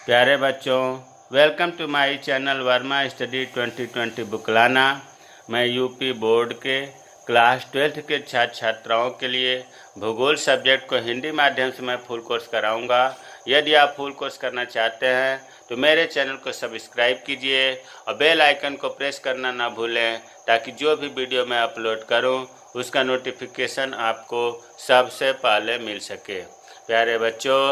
प्यारे बच्चों, welcome to my channel Verma study 2020 बुकलाना। मैं यूपी बोर्ड के क्लास 12th के छात्र छात्राओं के लिए भूगोल सब्जेक्ट को हिंदी माध्यम से मैं फुल कोर्स कराऊंगा। यदि आप फुल कोर्स करना चाहते हैं तो मेरे चैनल को सब्सक्राइब कीजिए और बेल आइकन को प्रेस करना ना भूलें, ताकि जो भी वीडियो मैं अपलोड करूं उसका नोटिफिकेशन आपको सबसे पहले मिल सके। प्यारे बच्चों,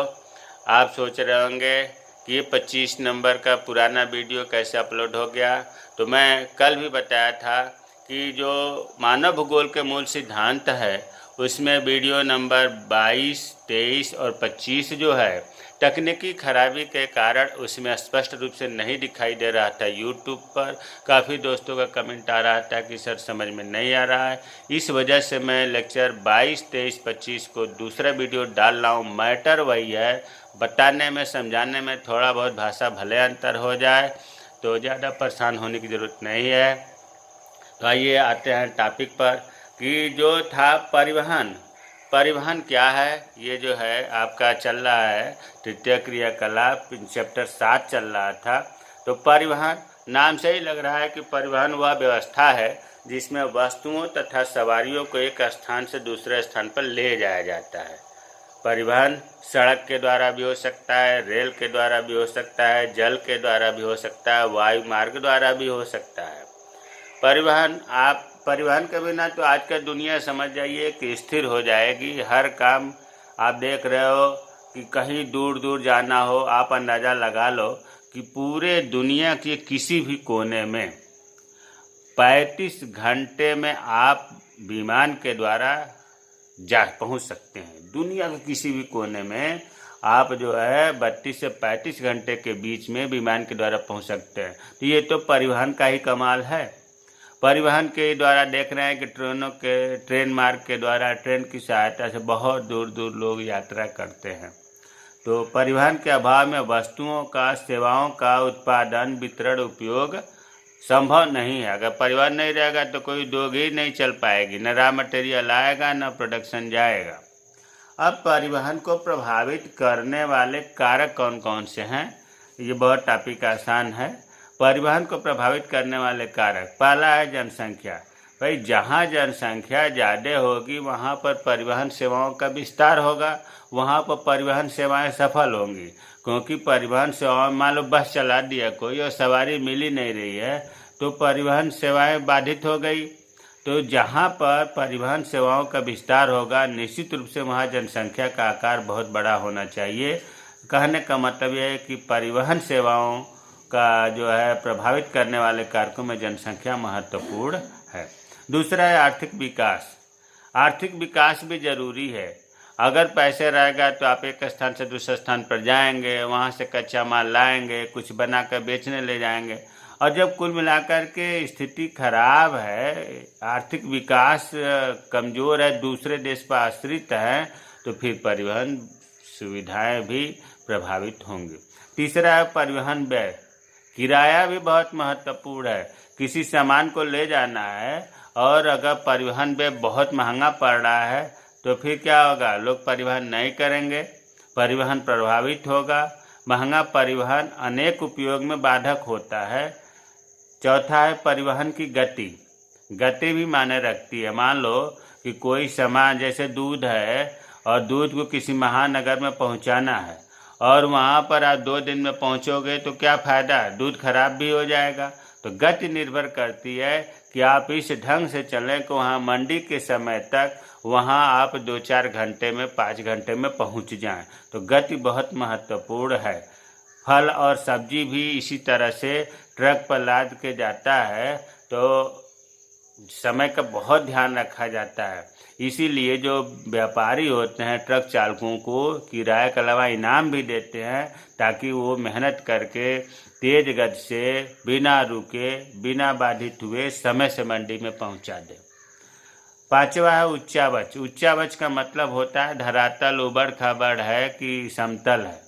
आप सोच रहे होंगे कि ये 25 नंबर का पुराना वीडियो कैसे अपलोड हो गया। तो मैं कल भी बताया था कि जो मानव भूगोल के मूल सिद्धांत है उसमें वीडियो नंबर 22, 23 और 25 जो है तकनीकी खराबी के कारण उसमें स्पष्ट रूप से नहीं दिखाई दे रहा था। यूट्यूब पर काफ़ी दोस्तों का कमेंट आ रहा था कि सर समझ में नहीं आ रहा है। इस वजह से मैं लेक्चर 22, 23, 25 को दूसरा वीडियो डाल रहा हूँ। मैटर वही है, बताने में समझाने में थोड़ा बहुत भाषा भले अंतर हो जाए तो ज़्यादा परेशान होने की ज़रूरत नहीं है। तो आइए आते हैं टॉपिक पर कि जो था परिवहन क्या है। ये जो है आपका चल रहा है तृतीय क्रियाकलाप चैप्टर 7 चल रहा था। तो परिवहन नाम से ही लग रहा है कि परिवहन वह व्यवस्था है जिसमें वस्तुओं तथा सवारियों को एक स्थान से दूसरे स्थान पर ले जाया जाता है। परिवहन सड़क के द्वारा भी हो सकता है, रेल के द्वारा भी हो सकता है, जल के द्वारा भी हो सकता है, वायु मार्ग द्वारा भी हो सकता है। परिवहन के बिना तो आज का दुनिया समझ जाइए कि स्थिर हो जाएगी। हर काम आप देख रहे हो कि कहीं दूर दूर जाना हो, आप अंदाज़ा लगा लो कि पूरे दुनिया के किसी भी कोने में 35 घंटे में आप विमान के द्वारा जा पहुंच सकते हैं। दुनिया के किसी भी कोने में आप जो है 32 से 35 घंटे के बीच में विमान के द्वारा पहुंच सकते हैं। तो ये तो परिवहन का ही कमाल है। परिवहन के द्वारा देख रहे हैं कि ट्रेन मार्ग के द्वारा, ट्रेन की सहायता से बहुत दूर दूर लोग यात्रा करते हैं। तो परिवहन के अभाव में वस्तुओं का, सेवाओं का उत्पादन, वितरण, उपयोग संभव नहीं है। अगर परिवहन नहीं रहेगा तो कोई उद्योग ही नहीं चल पाएगी, न रॉ मटेरियल आएगा न प्रोडक्शन जाएगा। अब परिवहन को प्रभावित करने वाले कारक कौन कौन से हैं, ये बहुत टॉपिक आसान है। परिवहन को प्रभावित करने वाले कारक, पहला है जनसंख्या। भाई जहाँ जनसंख्या ज़्यादा होगी वहाँ पर परिवहन सेवाओं का विस्तार होगा, वहाँ पर परिवहन सेवाएं सफल होंगी। क्योंकि परिवहन सेवाएं, मान लो बस चला दिया कोई और सवारी मिल ही नहीं रही है तो परिवहन सेवाएं बाधित हो गई। तो जहाँ पर परिवहन सेवाओं का विस्तार होगा निश्चित रूप से वहाँ जनसंख्या का आकार बहुत बड़ा होना चाहिए। कहने का मतलब यह है कि परिवहन सेवाओं का जो है प्रभावित करने वाले कारकों में जनसंख्या महत्वपूर्ण है। दूसरा है आर्थिक विकास। आर्थिक विकास भी जरूरी है। अगर पैसे रहेगा तो आप एक स्थान से दूसरे स्थान पर जाएंगे, वहाँ से कच्चा माल लाएंगे, कुछ बनाकर बेचने ले जाएंगे। और जब कुल मिलाकर के स्थिति खराब है, आर्थिक विकास कमज़ोर है, दूसरे देश पर आश्रित है, तो फिर परिवहन सुविधाएं भी प्रभावित होंगी। तीसरा है परिवहन व्यय। किराया भी बहुत महत्वपूर्ण है। किसी सामान को ले जाना है और अगर परिवहन व्यय बहुत महंगा पड़ रहा है तो फिर क्या होगा, लोग परिवहन नहीं करेंगे, परिवहन प्रभावित होगा। महंगा परिवहन अनेक उपयोग में बाधक होता है। चौथा है परिवहन की गति भी मायने रखती है। मान लो कि कोई सामान जैसे दूध है और दूध को किसी महानगर में पहुंचाना है और वहाँ पर आप 2 दिन में पहुँचोगे तो क्या फ़ायदा, दूध खराब भी हो जाएगा। तो गति निर्भर करती है कि आप इस ढंग से चलें कि वहाँ मंडी के समय तक वहाँ आप 2-4 घंटे में, 5 घंटे में पहुँच जाएं। तो गति बहुत महत्वपूर्ण है। फल और सब्जी भी इसी तरह से ट्रक पर लाद के जाता है तो समय का बहुत ध्यान रखा जाता है। इसीलिए जो व्यापारी होते हैं ट्रक चालकों को किराए के अलावा इनाम भी देते हैं ताकि वो मेहनत करके तेज गति से बिना रुके, बिना बाधित हुए समय से मंडी में पहुंचा दे। पांचवा है उच्चावच। उच्चावच का मतलब होता है धरातल उबड़ खाबड़ है कि समतल है।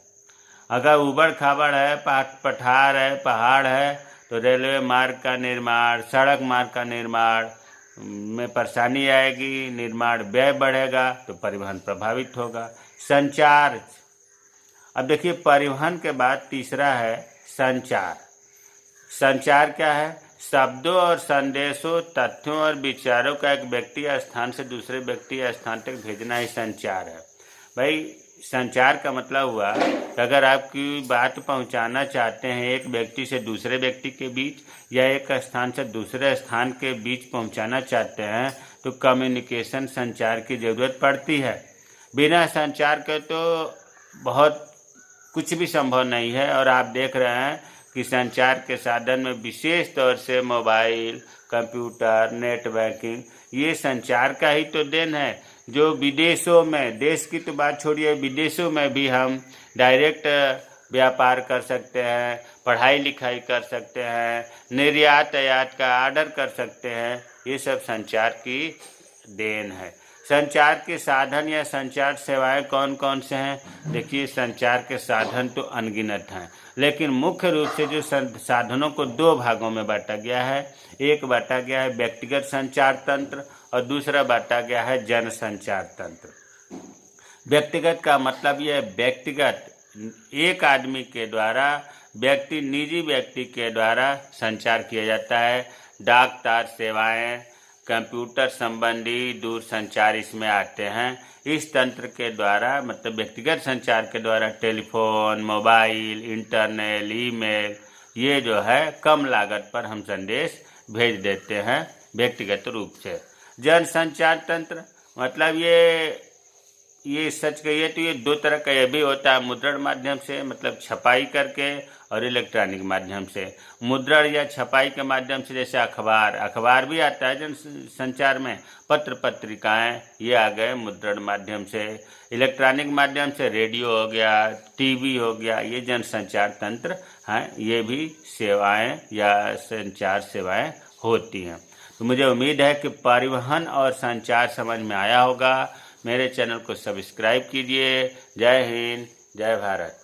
अगर उबड़ खाबड़ है, पठार है, पहाड़ है तो रेलवे मार्ग का निर्माण, सड़क मार्ग का निर्माण में परेशानी आएगी, निर्माण व्यय बढ़ेगा तो परिवहन प्रभावित होगा। संचार अब देखिए, परिवहन के बाद तीसरा है संचार। संचार क्या है? शब्दों और संदेशों, तथ्यों और विचारों का एक व्यक्ति या स्थान से दूसरे व्यक्ति या स्थान तक भेजना ही संचार है। भाई, संचार का मतलब हुआ कि अगर आपकी बात पहुंचाना चाहते हैं एक व्यक्ति से दूसरे व्यक्ति के बीच या एक स्थान से दूसरे स्थान के बीच पहुंचाना चाहते हैं तो कम्युनिकेशन, संचार की ज़रूरत पड़ती है। बिना संचार के तो बहुत कुछ भी संभव नहीं है। और आप देख रहे हैं कि संचार के साधन में विशेष तौर से मोबाइल, कंप्यूटर, नेट बैंकिंग, ये संचार का ही तो देन है। जो विदेशों में, देश की तो बात छोड़िए, विदेशों में भी हम डायरेक्ट व्यापार कर सकते हैं, पढ़ाई लिखाई कर सकते हैं, निर्यात आयात का आर्डर कर सकते हैं। ये सब संचार की देन है। संचार के साधन या संचार सेवाएं कौन कौन से हैं? देखिए, संचार के साधन तो अनगिनत हैं, लेकिन मुख्य रूप से जो साधनों को दो भागों में बांटा गया है। एक बांटा गया है व्यक्तिगत संचार तंत्र और दूसरा बांटा गया है जन संचार तंत्र। व्यक्तिगत का मतलब यह व्यक्तिगत, एक आदमी के द्वारा, निजी व्यक्ति के द्वारा संचार किया जाता है। डाक तार सेवाएं, कंप्यूटर संबंधी दूर संचार इसमें आते हैं। इस तंत्र के द्वारा, मतलब व्यक्तिगत संचार के द्वारा, टेलीफोन, मोबाइल, इंटरनेट, ईमेल, ये जो है कम लागत पर हम संदेश भेज देते हैं व्यक्तिगत रूप से। जन संचार तंत्र मतलब ये सच कहिए तो ये दो तरह का ये भी होता है, मुद्रण माध्यम से, मतलब छपाई करके, और इलेक्ट्रॉनिक माध्यम से। मुद्रण या छपाई के माध्यम से जैसे अखबार भी आता है जन संचार में, पत्र पत्रिकाएं, ये आ गए मुद्रण माध्यम से। इलेक्ट्रॉनिक माध्यम से रेडियो हो गया, टीवी हो गया, ये जन संचार तंत्र हैं। ये भी सेवाएं या संचार सेवाएं होती हैं। तो मुझे उम्मीद है कि परिवहन और संचार समझ में आया होगा। मेरे चैनल को सब्सक्राइब कीजिए। जय हिंद, जय भारत।